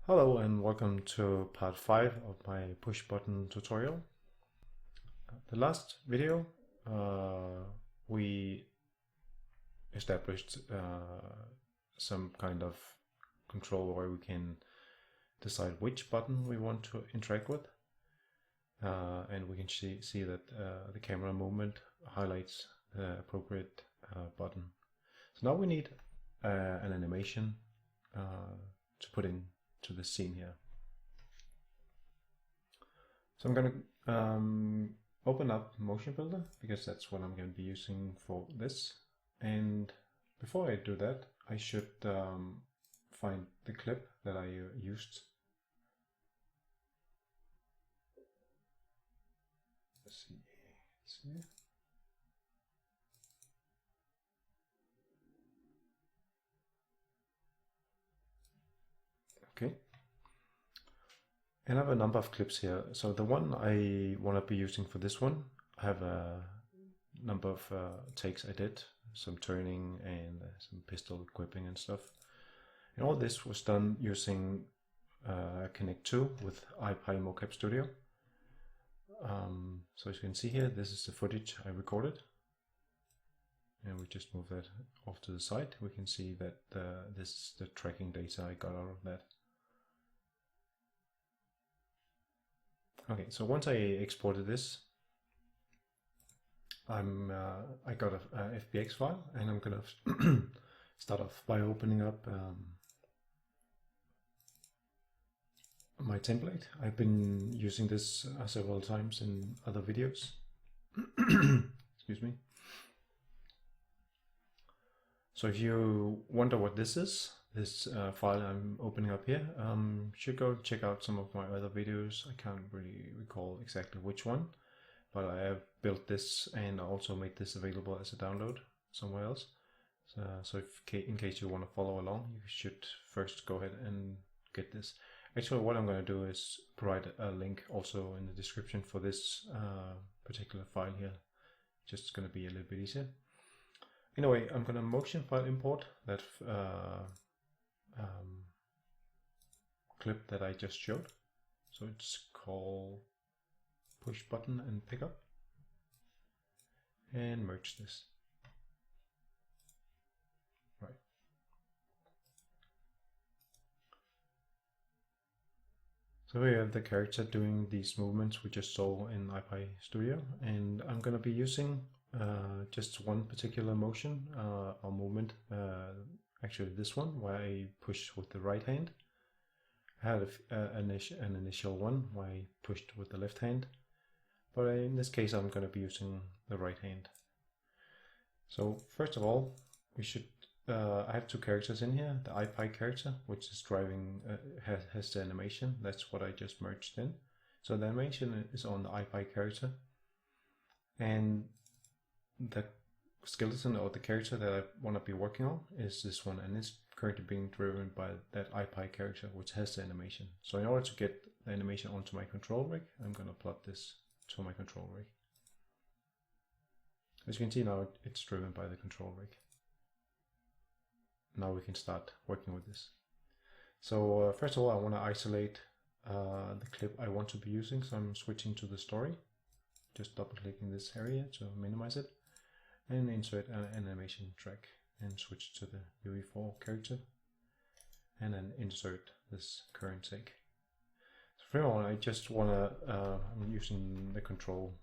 Hello and welcome to part 5 of my push button tutorial. The last video we established some kind of control where we can decide which button we want to interact with, and we can see that the camera movement highlights the appropriate button. So now we need an animation to put in to the scene here. So I'm going to open up MotionBuilder because that's what I'm going to be using for this. And before I do that, I should find the clip that I used. Let's see. Okay, and I have a number of clips here. So the one I want to be using for this one, I have a number of takes I did, some turning and some pistol equipping and stuff. And all this was done using Connect 2 with iPi Mocap Studio. So as you can see here, this is the footage I recorded. And we just move that off to the side. We can see that this is the tracking data I got out of that. Okay, so once I exported this, I got a FBX file, and I'm gonna start off by opening up my template. I've been using this several times in other videos. Excuse me. So if you wonder what this is, this file I'm opening up here, should go check out some of my other videos. I can't really recall exactly which one, but I have built this and also made this available as a download somewhere else. So if, in case you want to follow along, you should first go ahead and get this. Actually, what I'm going to do is provide a link also in the description for this particular file here. Just going to be a little bit easier. Anyway, I'm going to motion file import that clip that I just showed. So it's called push button and pickup, and merge this. Right. So we have the character doing these movements we just saw in iPi Studio, and I'm going to be using just one particular motion or movement, actually this one, where I push with the right hand. I had an initial one where I pushed with the left hand, but in this case I'm going to be using the right hand. So first of all, we should I have two characters in here. The iPi character, which is driving, has the animation. That's what I just merged in. So the animation is on the iPi character, and the skeleton or the character that I want to be working on is this one, and it's currently being driven by that iPi character, which has the animation. So in order to get the animation onto my control rig, I'm going to plot this to my control rig. As you can see now, it's driven by the control rig. Now we can start working with this. So first of all, I want to isolate the clip I want to be using. So I'm switching to the story, just double clicking this area to minimize it, and insert an animation track and switch to the UE4 character, and then insert this current take. So for now, I just want to, I'm using the control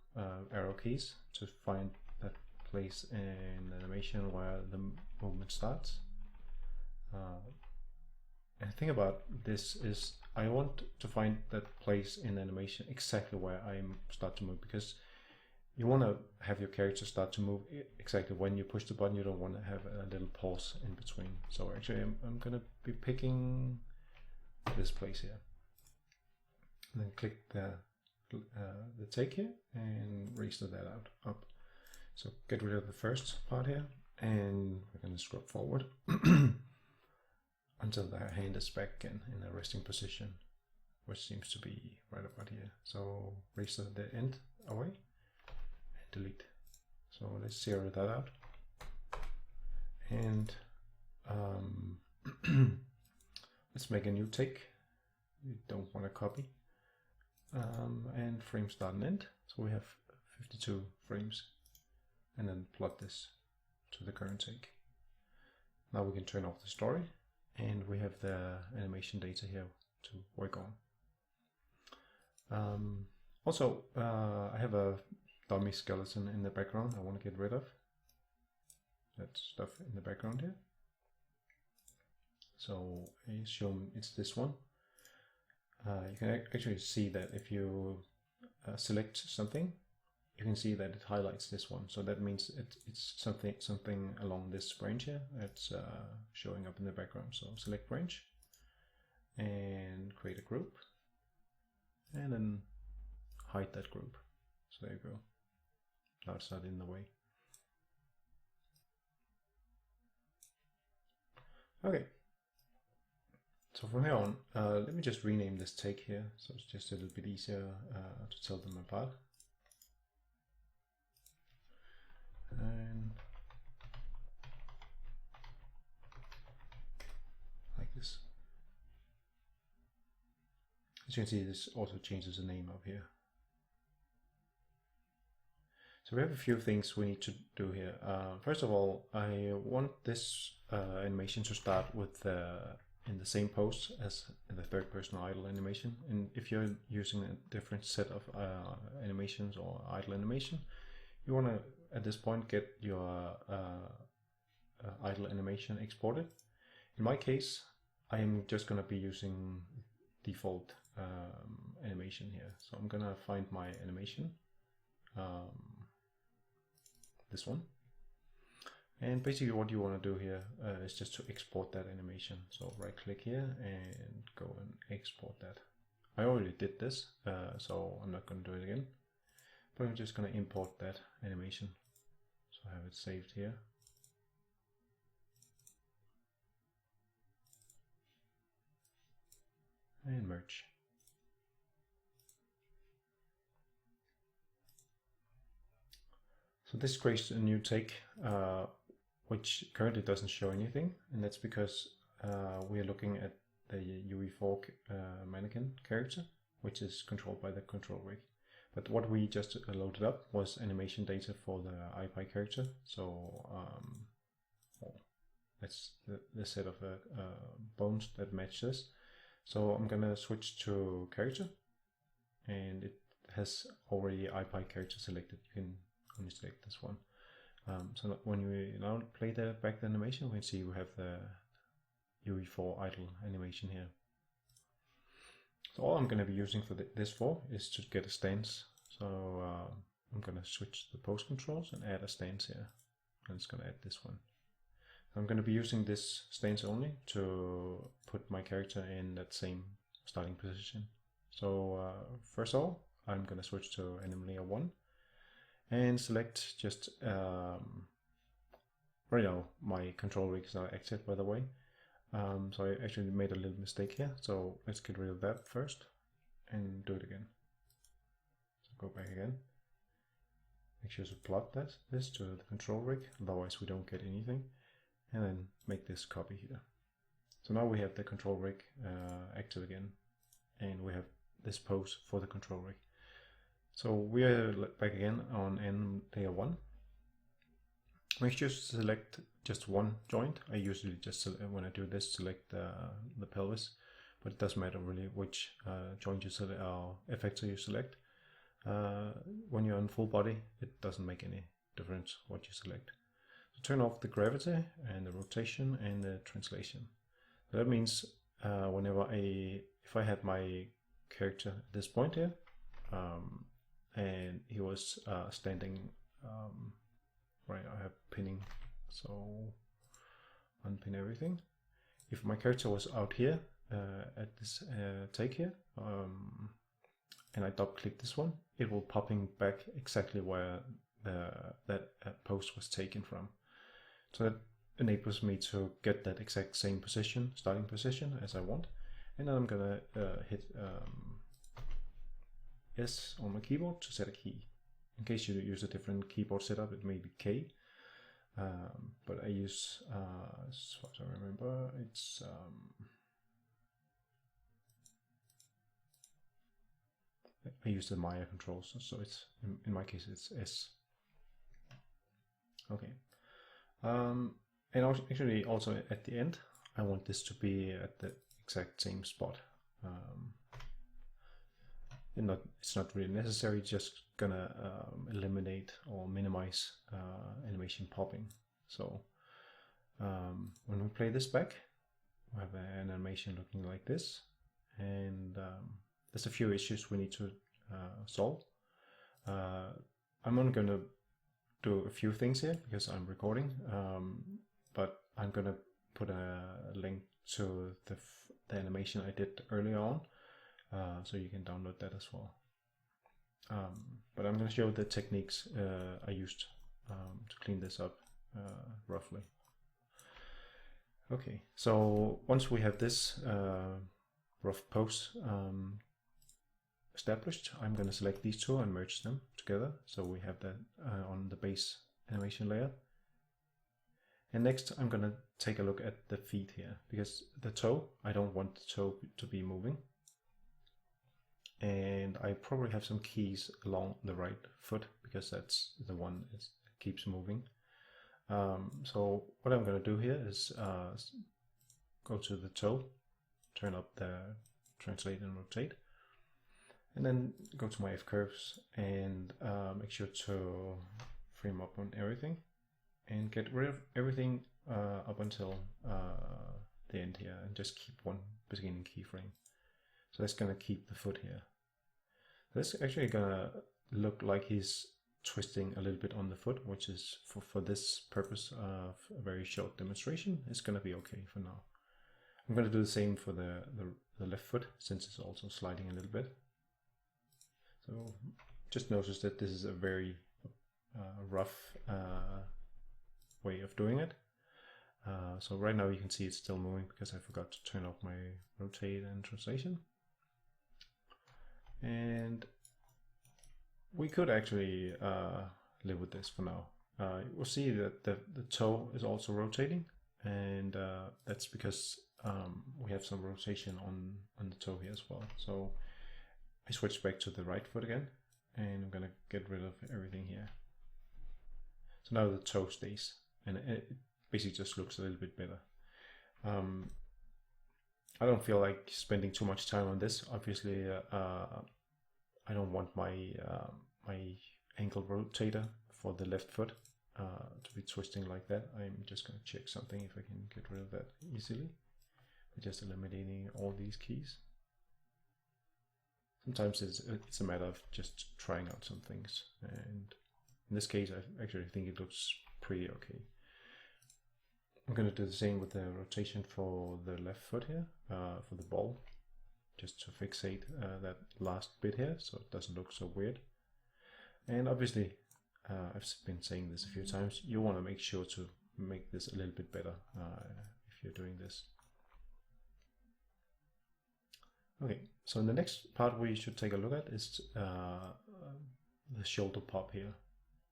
arrow keys to find that place in the animation where the movement starts. And the thing about this is I want to find that place in animation exactly where I start to move, because you want to have your character start to move exactly when you push the button. You don't want to have a little pause in between. So actually I'm going to be picking this place here, and then click the take here and restore that up. So get rid of the first part here, and we're going to scrub forward until the hand is back in a resting position, which seems to be right about here. So restore the end away and delete. So let's zero that out, and let's make a new take. you don't want to copy. And frame start and end. So we have 52 frames, and then plot this to the current take. Now we can turn off the story, and we have the animation data here to work on. Also, I have a dummy skeleton in the background I want to get rid of. That stuff in the background here. So I assume it's this one. You can actually see that if you select something, you can see that it highlights this one. So that means it's something along this branch here that's showing up in the background. So select branch and create a group, and then hide that group. So there you go. Now it's not in the way. Okay. So from here on, let me just rename this take here, so it's just a little bit easier to tell them apart. And like this. As you can see, this also changes the name up here. So we have a few things we need to do here. First of all, I want this animation to start with in the same pose as in the third person idle animation. And if you're using a different set of animations or idle animation, you want to at this point get your idle animation exported. In my case, I am just going to be using default animation here. So I'm going to find my animation, this one. And basically what you want to do here is just to export that animation. So right click here and go and export that. I already did this, so I'm not going to do it again. But I'm just going to import that animation. So I have it saved here. And merge. So this creates a new take, which currently doesn't show anything, and that's because we are looking at the UE4 mannequin character, which is controlled by the control rig. But what we just loaded up was animation data for the IPy character. So that's the set of bones that match this. So I'm gonna switch to character, and it has already IPy character selected. You can only select this one. So when we now play the back animation, we can see we have the UE4 idle animation here. So all I'm going to be using for this for is to get a stance. So I'm going to switch the pose controls and add a stance here. I'm just going to add this one. I'm going to be using this stance only to put my character in that same starting position. So first of all, I'm going to switch to anim layer 1 and select just, right now my control rig is not active, by the way. So I actually made a little mistake here. So let's get rid of that first and do it again. So go back again. Make sure to plot this to the control rig, otherwise we don't get anything. And then make this copy here. So now we have the control rig active again, and we have this pose for the control rig. So we are back again on anim layer 1. Make sure to select just one joint. I usually just, when I do this, select the pelvis, but it doesn't matter really which joint you select or effector you select. When you're on full body, it doesn't make any difference what you select. So turn off the gravity and the rotation and the translation. So that means whenever if I had my character at this point here, and he was standing, right, I have pinning, so unpin everything. If my character was out here at this take here, and I double click this one, it will popping back exactly where that post was taken from. So that enables me to get that exact same position, starting position as I want. And then I'm gonna hit S on my keyboard to set a key. In case you use a different keyboard setup, it may be K. But I use, as far as I remember, it's I use the Maya controls, so it's in my case it's S. Okay, and actually also at the end I want this to be at the exact same spot. It's not really necessary, just gonna eliminate or minimize animation popping. So when we play this back, we have an animation looking like this, and there's a few issues we need to solve. I'm only gonna do a few things here because I'm recording, but I'm gonna put a link to the animation I did earlier on, so you can download that as well. But I'm going to show the techniques I used to clean this up roughly. Okay, so once we have this rough pose established, I'm going to select these two and merge them together, so we have that on the base animation layer. And next I'm going to take a look at the feet here, because the toe, I don't want the toe to be moving. And I probably have some keys along the right foot because that's the one that keeps moving. So what I'm going to do here is go to the toe, turn up the translate and rotate, and then go to my F-curves and make sure to frame up on everything and get rid of everything up until the end here, and just keep one beginning keyframe. So that's going to keep the foot here. That's actually gonna look like he's twisting a little bit on the foot, which is for this purpose of a very short demonstration, it's gonna be okay for now. I'm gonna do the same for the left foot, since it's also sliding a little bit. So just notice that this is a very rough way of doing it. So right now you can see it's still moving because I forgot to turn off my rotate and translation. And we could actually live with this for now. We'll see that the toe is also rotating, and that's because we have some rotation on the toe here as well. So I switch back to the right foot again, and I'm gonna get rid of everything here. So now the toe stays, and it basically just looks a little bit better. I don't feel like spending too much time on this. Obviously, I don't want my my ankle rotator for the left foot to be twisting like that. I'm just going to check something if I can get rid of that easily by just eliminating all these keys. Sometimes it's a matter of just trying out some things, and in this case I actually think it looks pretty okay. I'm going to do the same with the rotation for the left foot here, for the ball, just to fixate that last bit here so it doesn't look so weird. And obviously, I've been saying this a few times, you want to make sure to make this a little bit better if you're doing this. Okay, so the next part we should take a look at is the shoulder pop here.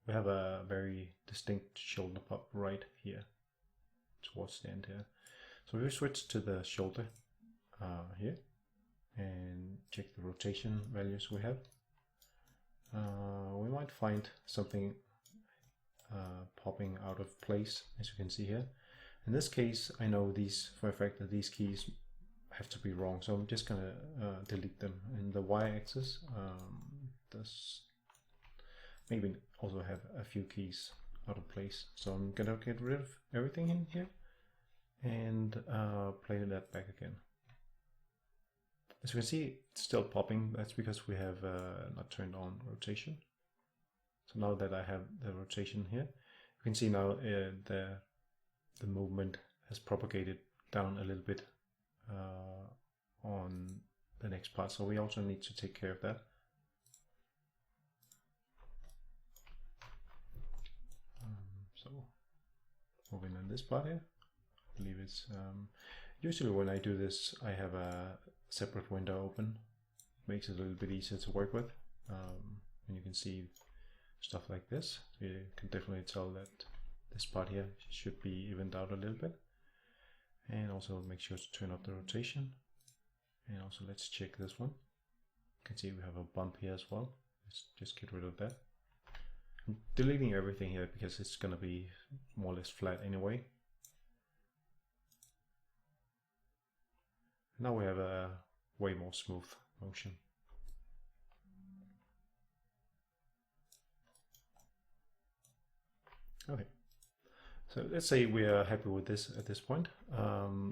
We have a very distinct shoulder pop right here towards the end here. So we switch to the shoulder here and check the rotation values we have. We might find something popping out of place, as you can see here. In this case, I know these for a fact that these keys have to be wrong, so I'm just gonna delete them. And the y-axis does maybe also have a few keys out of place, so I'm gonna get rid of everything in here and play that back again. As you can see, it's still popping. That's because we have not turned on rotation. So now that I have the rotation here, you can see now the movement has propagated down a little bit on the next part. So we also need to take care of that. So moving on this part here, I believe it's usually when I do this, I have a separate window open. Makes it a little bit easier to work with, and you can see stuff like this. You can definitely tell that this part here should be evened out a little bit. And also make sure to turn up the rotation. And also let's check this one. You can see we have a bump here as well. Let's just get rid of that. I'm deleting everything here because it's going to be more or less flat anyway. Now we have a way more smooth motion. Okay, so let's say we are happy with this at this point.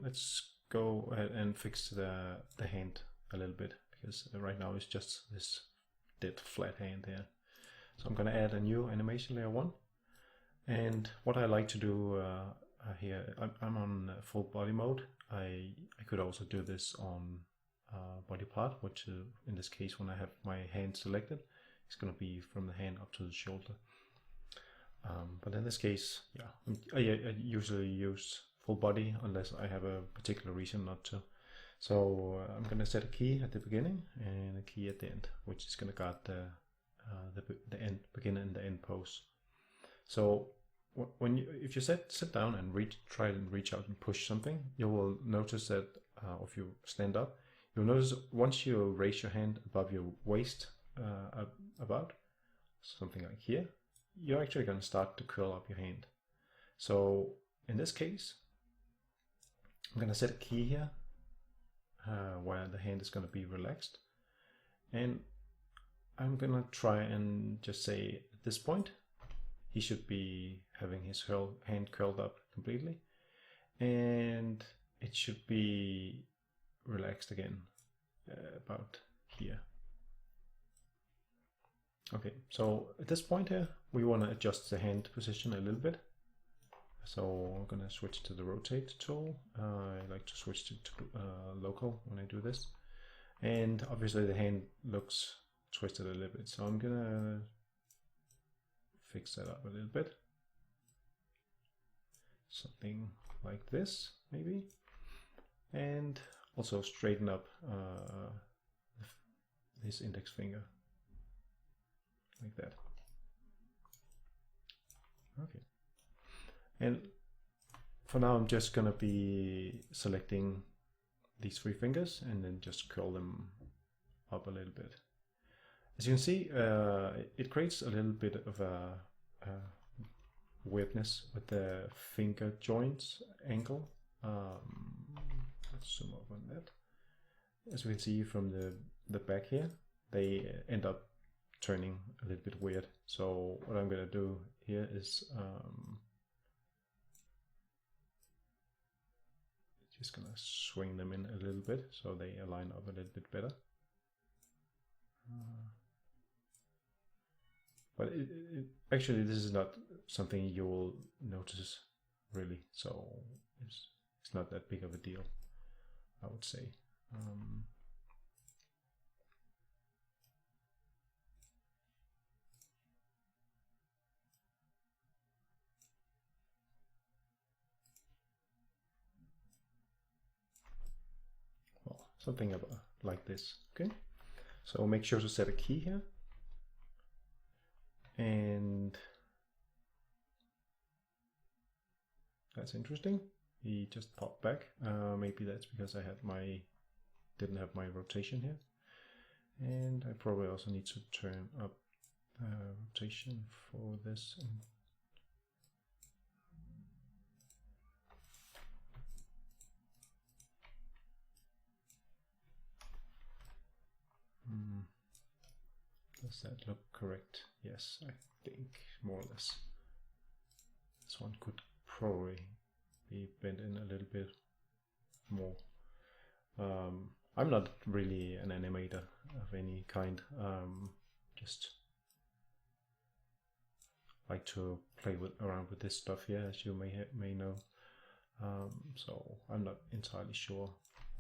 Let's go ahead and fix the hand a little bit, because right now it's just this dead flat hand here. So I'm going to add a new animation layer 1. And what I like to do here, I'm on full body mode. I could also do this on body part, which in this case, when I have my hand selected, it's going to be from the hand up to the shoulder. But in this case, yeah, I usually use full body unless I have a particular reason not to. So I'm going to set a key at the beginning and a key at the end, which is going to guard the end, begin and the end pose. So if you sit down and try and reach out and push something, you will notice that, if you stand up, you'll notice once you raise your hand above your waist, about something like here, you're actually going to start to curl up your hand. So in this case, I'm going to set a key here where the hand is going to be relaxed, and I'm going to try and just say at this point he should be having his hand curled up completely, and it should be relaxed again about here. Okay, so at this point here, we want to adjust the hand position a little bit. So I'm going to switch to the rotate tool. I like to switch to local when I do this. And obviously the hand looks twisted a little bit. So I'm going to fix that up a little bit. Something like this, maybe. And also straighten up his index finger. Like that. Okay. And for now, I'm just going to be selecting these 3 fingers and then just curl them up a little bit. As you can see, it creates a little bit of a weirdness with the finger joints angle. Let's zoom up on that. As we can see from the back here, they end up turning a little bit weird. So what I'm going to do here is just going to swing them in a little bit so they align up a little bit better. But actually this is not something you will notice really, so it's not that big of a deal, I would say. Something about like this. Okay, so make sure to set a key here, and that's interesting. He just popped back. Maybe that's because I didn't have my rotation here, and I probably also need to turn up rotation for this. Does that look correct? Yes, I think more or less. This one could probably be bent in a little bit more. I'm not really an animator of any kind. Just like to play around with this stuff here, as you may know. So I'm not entirely sure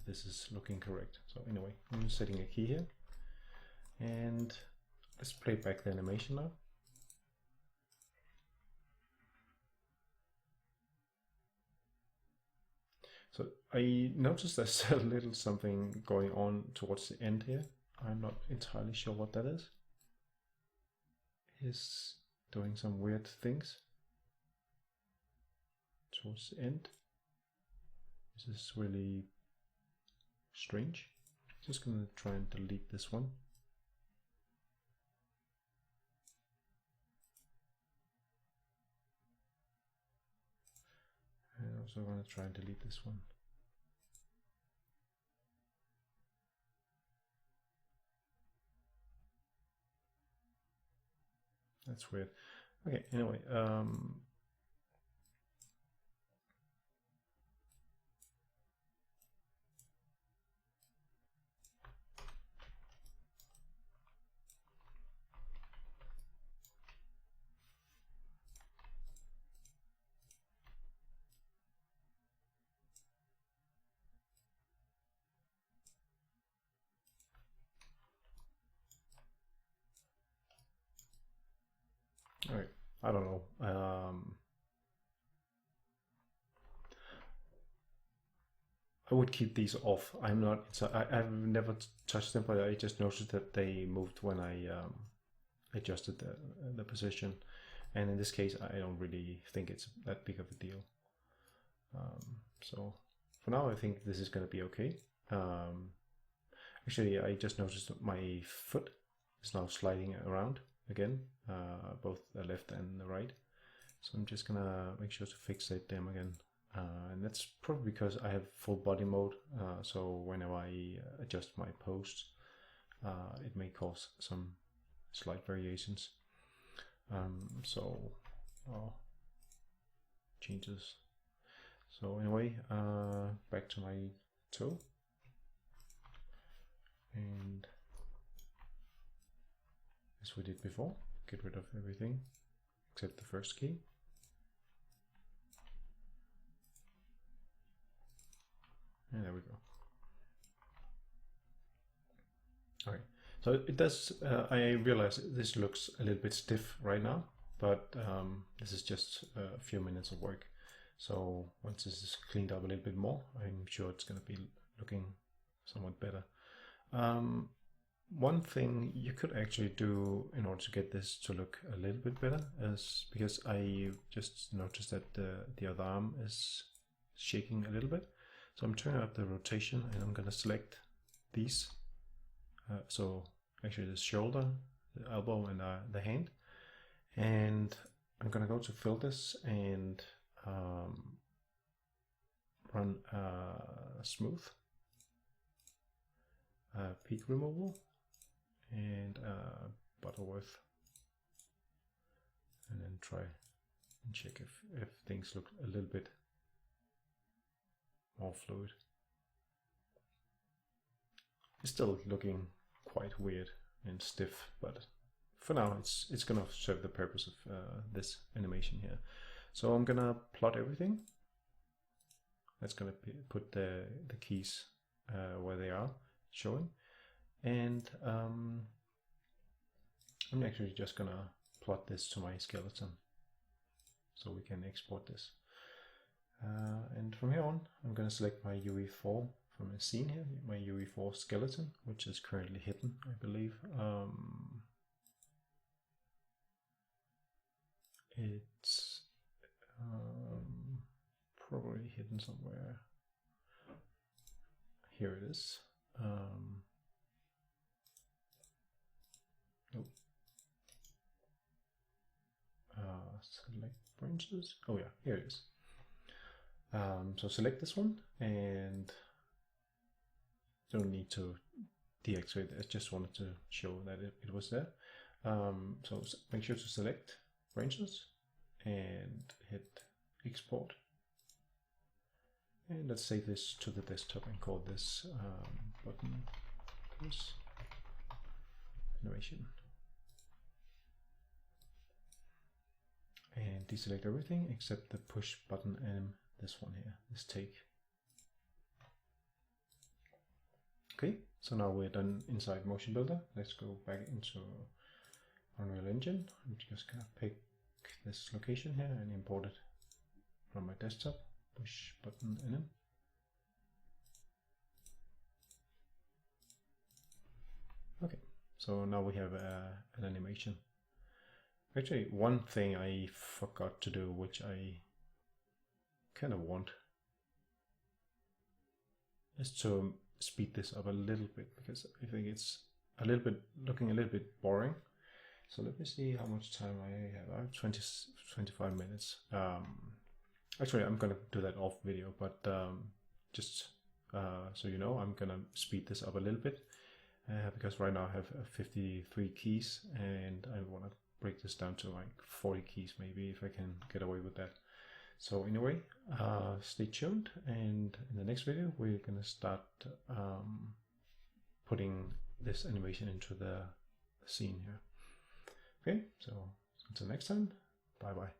this is looking correct. So anyway, I'm setting a key here, and let's play back the animation now. So I noticed there's a little something going on towards the end here. I'm not entirely sure what that is. He's doing some weird things towards the end. This is really strange. Just gonna try and delete this one. I'm also going to try and delete this one. That's weird. Okay, anyway, all right, I don't know. I would keep these off. I'm not. I've never touched them, but I just noticed that they moved when I adjusted the position. And in this case, I don't really think it's that big of a deal. So for now, I think this is going to be okay. Actually, I just noticed that my foot is now sliding around again, both the left and the right. So I'm just gonna make sure to fixate them again. And that's probably because I have full body mode, so whenever I adjust my pose, it may cause some slight variations. So changes. So anyway, back to my toe, and as we did before, get rid of everything except the first key. And there we go. All right, so it does, I realize this looks a little bit stiff right now, but this is just a few minutes of work. So once this is cleaned up a little bit more, I'm sure it's going to be looking somewhat better. One thing you could actually do in order to get this to look a little bit better is, because I just noticed that the other arm is shaking a little bit. So I'm turning up the rotation and I'm going to select these. So actually the shoulder, the elbow, and the hand. And I'm going to go to filters and run smooth, peak removal, and Butterworth, and then try and check if things look a little bit more fluid. It's still looking quite weird and stiff, but for now it's gonna serve the purpose of this animation here. So I'm gonna plot everything. That's gonna put the keys where they are showing, and I'm actually just gonna plot this to my skeleton so we can export this. And from here on, I'm going to select my UE4 from a scene here, my UE4 skeleton, which is currently hidden, I believe. It's probably hidden somewhere. Here it is. Nope. Select branches. Oh yeah, here it is. So select this one, and don't need to deactivate it. I just wanted to show that it was there. So make sure to select branches and hit export. And let's save this to the desktop and call this button push animation. And deselect everything except the push button and this one here, this take. Okay, so now we're done inside MotionBuilder. Let's go back into Unreal Engine. I'm just gonna pick this location here and import it from my desktop. Push button in. Okay, so now we have an animation. Actually, one thing I forgot to do, which I kind of want, is to speed this up a little bit, because I think it's a little bit looking a little bit boring. So let me see how much time I have. I have 25 minutes. Actually, I'm gonna do that off video, but just so you know, I'm gonna speed this up a little bit because right now I have 53 keys and I want to break this down to like 40 keys maybe, if I can get away with that. So anyway, stay tuned, and in the next video we're gonna start putting this animation into the scene here. Okay, so until next time, bye bye.